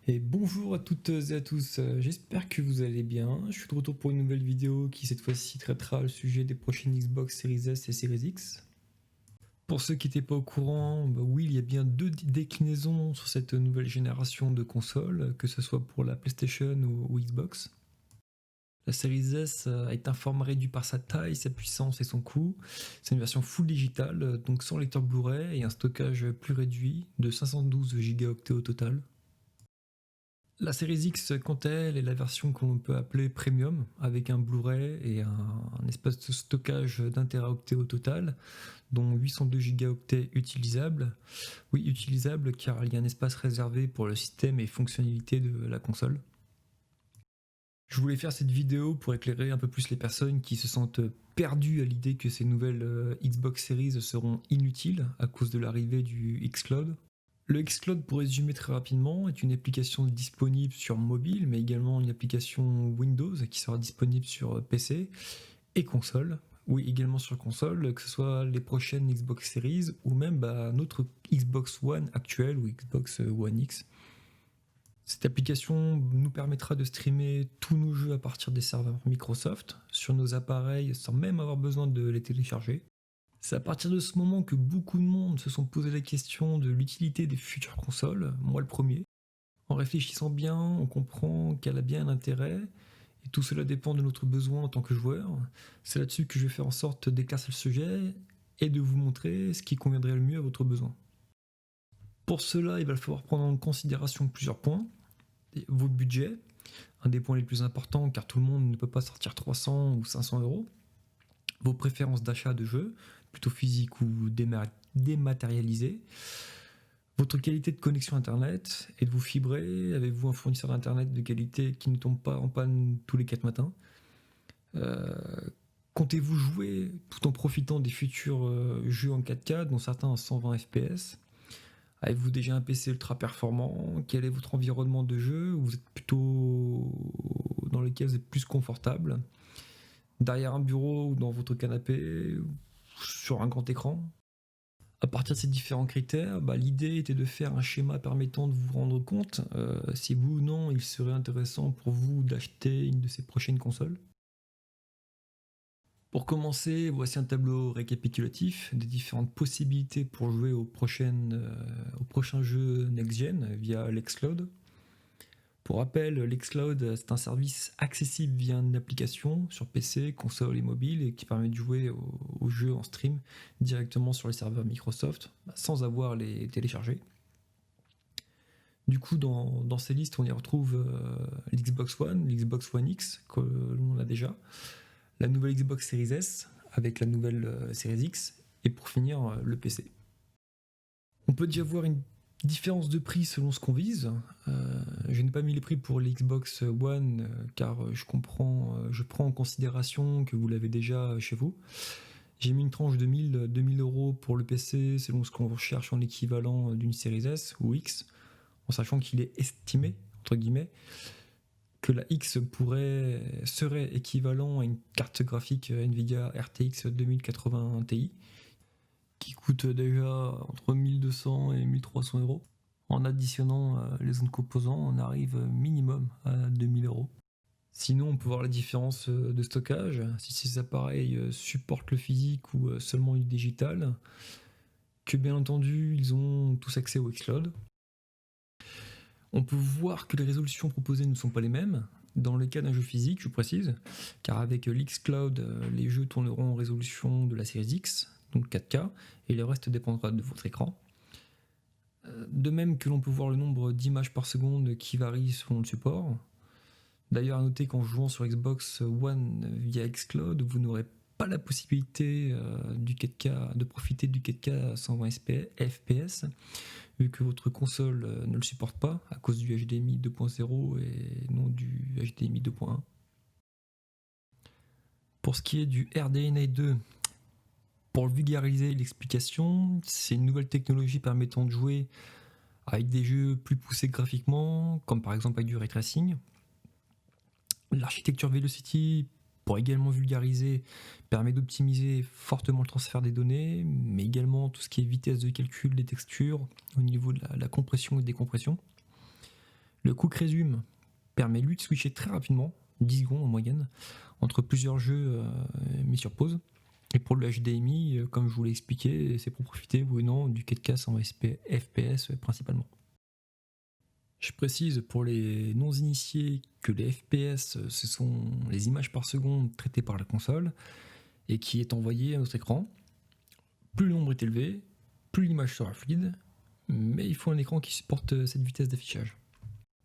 Et bonjour à toutes et à tous, j'espère que vous allez bien. Je suis de retour pour une nouvelle vidéo qui cette fois-ci traitera le sujet des prochaines Xbox Series S et Series X. Pour ceux qui n'étaient pas au courant, oui, il y a bien deux déclinaisons sur cette nouvelle génération de consoles, que ce soit pour la PlayStation ou Xbox. La Series S est un format réduit par sa taille, sa puissance et son coût. C'est une version full digital, donc sans lecteur Blu-ray et un stockage plus réduit de 512 Go au total. La série X, quant à elle, est la version qu'on peut appeler premium, avec un Blu-ray et un espace de stockage d'un teraoctet au total, dont 802 gigaoctets utilisables. Oui, utilisables car il y a un espace réservé pour le système et fonctionnalités de la console. Je voulais faire cette vidéo pour éclairer un peu plus les personnes qui se sentent perdues à l'idée que ces nouvelles Xbox Series seront inutiles à cause de l'arrivée du xCloud. Le xCloud, pour résumer très rapidement, est une application disponible sur mobile, mais également une application Windows qui sera disponible sur PC et console. Oui, également sur console, que ce soit les prochaines Xbox Series ou même notre Xbox One actuelle ou Xbox One X. Cette application nous permettra de streamer tous nos jeux à partir des serveurs Microsoft sur nos appareils sans même avoir besoin de les télécharger. C'est à partir de ce moment que beaucoup de monde se sont posé la question de l'utilité des futures consoles, moi le premier. En réfléchissant bien, on comprend qu'elle a bien un intérêt, et tout cela dépend de notre besoin en tant que joueur. C'est là-dessus que je vais faire en sorte d'éclaircir le sujet et de vous montrer ce qui conviendrait le mieux à votre besoin. Pour cela, il va falloir prendre en considération plusieurs points. Votre budget, un des points les plus importants car tout le monde ne peut pas sortir 300 ou 500 euros. Vos préférences d'achat de jeux, plutôt physiques ou dématérialisées. Votre qualité de connexion Internet, êtes-vous fibré? Avez-vous un fournisseur d'Internet de qualité qui ne tombe pas en panne tous les 4 matins? Euh, Comptez-vous jouer tout en profitant des futurs jeux en 4K, dont certains en 120 fps? Avez-vous déjà un PC ultra performant? Quel est votre environnement de jeu? Vous êtes plutôt dans lequel vous êtes plus confortable? Derrière un bureau ou dans votre canapé, sur un grand écran? À partir de ces différents critères, l'idée était de faire un schéma permettant de vous rendre compte si oui ou non il serait intéressant pour vous d'acheter une de ces prochaines consoles. Pour commencer, voici un tableau récapitulatif des différentes possibilités pour jouer aux prochains jeux next-gen via l'xCloud. Pour rappel, l'xCloud, c'est un service accessible via une application sur PC, console et mobile et qui permet de jouer aux jeux en stream directement sur les serveurs Microsoft sans avoir les télécharger. Du coup, dans ces listes, on y retrouve l'Xbox One, l'Xbox One X, que l'on a déjà, la nouvelle Xbox Series S avec la nouvelle Series X, et pour finir, le PC. On peut déjà voir une différence de prix selon ce qu'on vise. Je n'ai pas mis les prix pour l'Xbox One car je prends en considération que vous l'avez déjà chez vous. J'ai mis une tranche de 2000 euros pour le PC selon ce qu'on recherche en équivalent d'une Series S ou X, en sachant qu'il est estimé, entre guillemets, que la X serait équivalent à une carte graphique Nvidia RTX 2080 Ti, qui coûte déjà entre 1200 et 1300 euros. En additionnant les autres composants, on arrive minimum à 2000 euros. Sinon, on peut voir la différence de stockage, si ces appareils supportent le physique ou seulement le digital, que bien entendu, ils ont tous accès au xCloud. On peut voir que les résolutions proposées ne sont pas les mêmes. Dans le cas d'un jeu physique, je précise, car avec l'xCloud, les jeux tourneront en résolution de la série X, donc 4K, et le reste dépendra de votre écran. De même que l'on peut voir le nombre d'images par seconde qui varie selon le support. D'ailleurs, à noter qu'en jouant sur Xbox One via xCloud, vous n'aurez pas la possibilité de profiter du 4K à 120 fps, vu que votre console ne le supporte pas à cause du HDMI 2.0 et non du HDMI 2.1. Pour ce qui est du RDNA 2, pour vulgariser l'explication, c'est une nouvelle technologie permettant de jouer avec des jeux plus poussés graphiquement, comme par exemple avec du ray tracing. L'architecture Velocity, pour également vulgariser, permet d'optimiser fortement le transfert des données, mais également tout ce qui est vitesse de calcul des textures au niveau de la compression et décompression. Le Quick Resume permet lui de switcher très rapidement, 10 secondes en moyenne, entre plusieurs jeux mis sur pause. Et pour le HDMI, comme je vous l'ai expliqué, c'est pour profiter ou non du 4K 120 FPS principalement. Je précise pour les non-initiés que les FPS, ce sont les images par seconde traitées par la console et qui est envoyée à notre écran. Plus le nombre est élevé, plus l'image sera fluide, mais il faut un écran qui supporte cette vitesse d'affichage.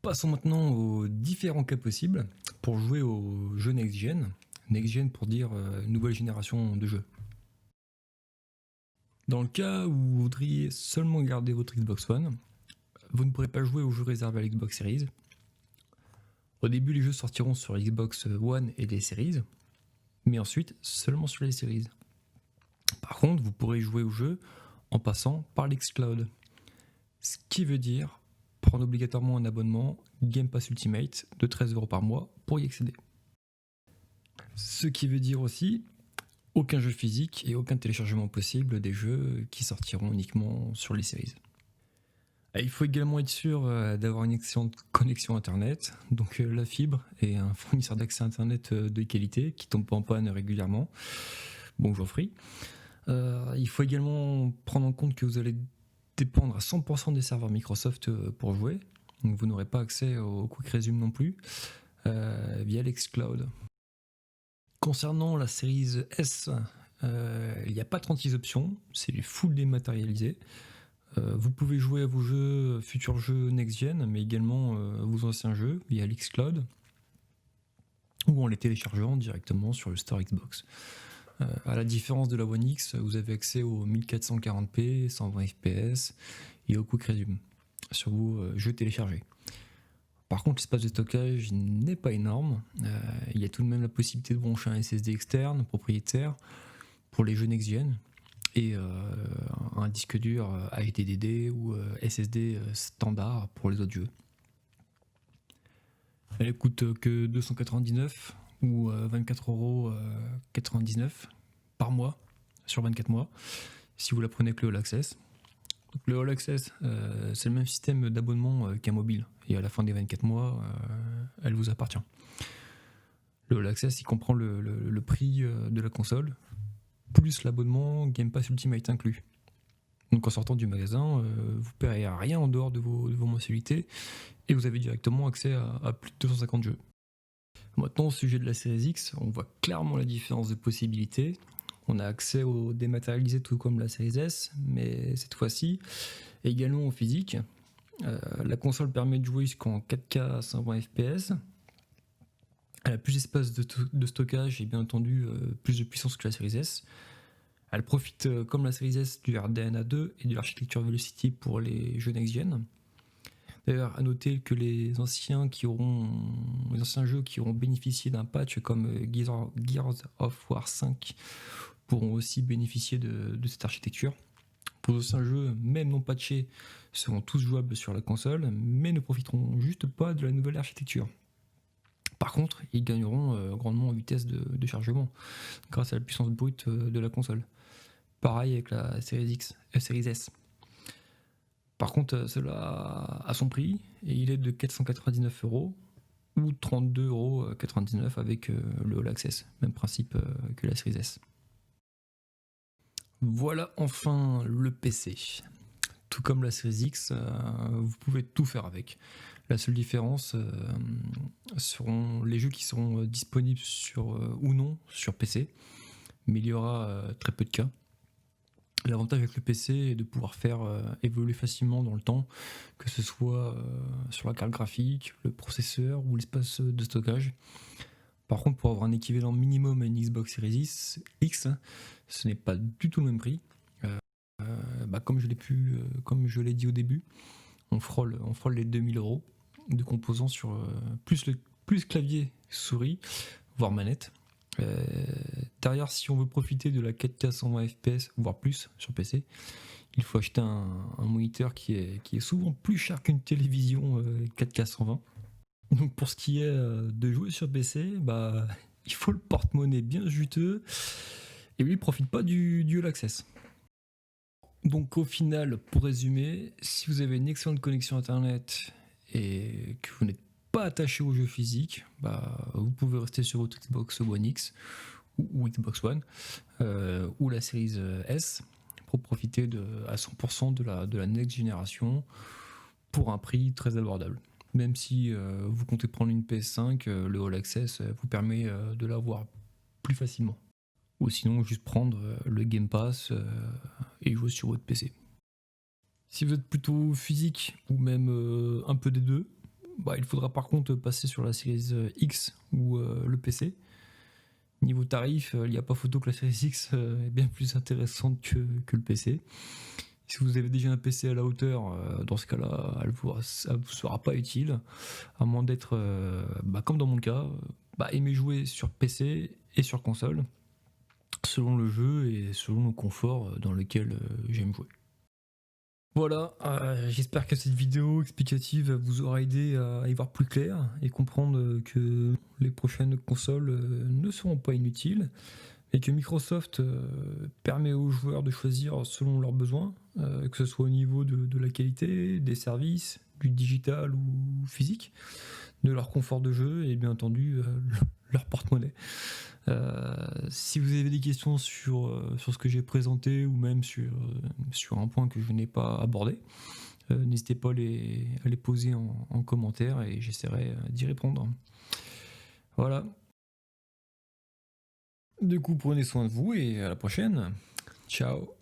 Passons maintenant aux différents cas possibles pour jouer aux jeux next-gen. Next-gen pour dire nouvelle génération de jeux. Dans le cas où vous voudriez seulement garder votre Xbox One, vous ne pourrez pas jouer aux jeux réservés à l'Xbox Series. Au début, les jeux sortiront sur Xbox One et les Series, mais ensuite seulement sur les Series. Par contre, vous pourrez jouer aux jeux en passant par l'Xcloud. Ce qui veut dire prendre obligatoirement un abonnement Game Pass Ultimate de 13€ par mois pour y accéder. Ce qui veut dire aussi aucun jeu physique et aucun téléchargement possible des jeux qui sortiront uniquement sur les séries. Il faut également être sûr d'avoir une excellente connexion internet, donc la fibre et un fournisseur d'accès internet de qualité qui tombe pas en panne régulièrement. Bonjour Free. Il faut également prendre en compte que vous allez dépendre à 100% des serveurs Microsoft pour jouer, donc vous n'aurez pas accès au Quick Resume non plus via l'Xcloud. Concernant la série S, il n'y a pas 36 options, c'est du full dématérialisé. Vous pouvez jouer à vos jeux, futurs jeux next-gen, mais également vos anciens jeux via l'Xcloud ou en les téléchargeant directement sur le store Xbox. À la différence de la One X, vous avez accès au 1440p, 120 fps et au Quick Resume sur vos jeux téléchargés. Par contre, l'espace de stockage n'est pas énorme. Il y a tout de même la possibilité de brancher un SSD externe, propriétaire, pour les jeux next-gen, et un disque dur HDD ou SSD standard pour les autres jeux. Elle coûte que 299 ou 24,99€ par mois sur 24 mois si vous la prenez avec le All Access. Donc, le All Access, c'est le même système d'abonnement qu'un mobile, et à la fin des 24 mois, elle vous appartient. Le All Access, il comprend le prix de la console, plus l'abonnement Game Pass Ultimate inclus. Donc en sortant du magasin, vous ne paierez rien en dehors de vos mensualités, et vous avez directement accès à plus de 250 jeux. Maintenant, au sujet de la Series X, on voit clairement la différence de possibilités. On a accès au dématérialisé tout comme la Series S, mais cette fois-ci, également au physique. La console permet de jouer jusqu'en 4K 120 fps. Elle a plus d'espace de stockage et bien entendu plus de puissance que la Series S. Elle profite, comme la Series S, du RDNA 2 et de l'architecture Velocity pour les jeux next-gen. D'ailleurs, à noter que les anciens jeux qui auront bénéficié d'un patch comme Gears of War 5 pourront aussi bénéficier de cette architecture. Pour les anciens jeux, même non patchés, seront tous jouables sur la console, mais ne profiteront juste pas de la nouvelle architecture. Par contre, ils gagneront grandement en vitesse de chargement, grâce à la puissance brute de la console. Pareil avec la Series S. Par contre, cela a son prix, et il est de 499€ ou 32,99€ avec le All Access, même principe que la Series S. Voilà enfin le PC. Tout comme la Series X, vous pouvez tout faire avec. La seule différence seront les jeux qui seront disponibles ou non sur PC, mais il y aura très peu de cas. L'avantage avec le PC est de pouvoir faire évoluer facilement dans le temps, que ce soit sur la carte graphique, le processeur ou l'espace de stockage. Par contre, pour avoir un équivalent minimum à une Xbox Series X, ce n'est pas du tout le même prix. Comme je l'ai dit au début, on frôle les 2000€ de composants sur plus clavier, souris, voire manette. Derrière, si on veut profiter de la 4K 120 fps, voire plus sur PC, il faut acheter un moniteur qui est souvent plus cher qu'une télévision 4K 120. Donc pour ce qui est de jouer sur PC, il faut le porte-monnaie bien juteux, et lui il profite pas du All Access. Donc au final, pour résumer, si vous avez une excellente connexion internet et que vous n'êtes pas attaché aux jeux physiques, vous pouvez rester sur votre Xbox One X ou Xbox One ou la Series S pour profiter à 100% de la next génération pour un prix très abordable. Même si vous comptez prendre une PS5, le All Access vous permet de l'avoir plus facilement. Ou sinon juste prendre le Game Pass et jouer sur votre PC. Si vous êtes plutôt physique ou même un peu des deux, il faudra par contre passer sur la Series X ou le PC. Niveau tarif, il n'y a pas photo que la Series X est bien plus intéressante que le PC. Si vous avez déjà un PC à la hauteur, dans ce cas-là, elle ne vous sera pas utile, à moins d'être, comme dans mon cas, aimer jouer sur PC et sur console, selon le jeu et selon le confort dans lequel j'aime jouer. Voilà, j'espère que cette vidéo explicative vous aura aidé à y voir plus clair et comprendre que les prochaines consoles ne seront pas inutiles et que Microsoft permet aux joueurs de choisir selon leurs besoins, que ce soit au niveau de la qualité, des services, du digital ou physique, de leur confort de jeu et bien entendu leur porte-monnaie. Si vous avez des questions sur ce que j'ai présenté ou même sur un point que je n'ai pas abordé, n'hésitez pas à les poser en commentaire et j'essaierai d'y répondre. Voilà. Du coup, prenez soin de vous et à la prochaine. Ciao.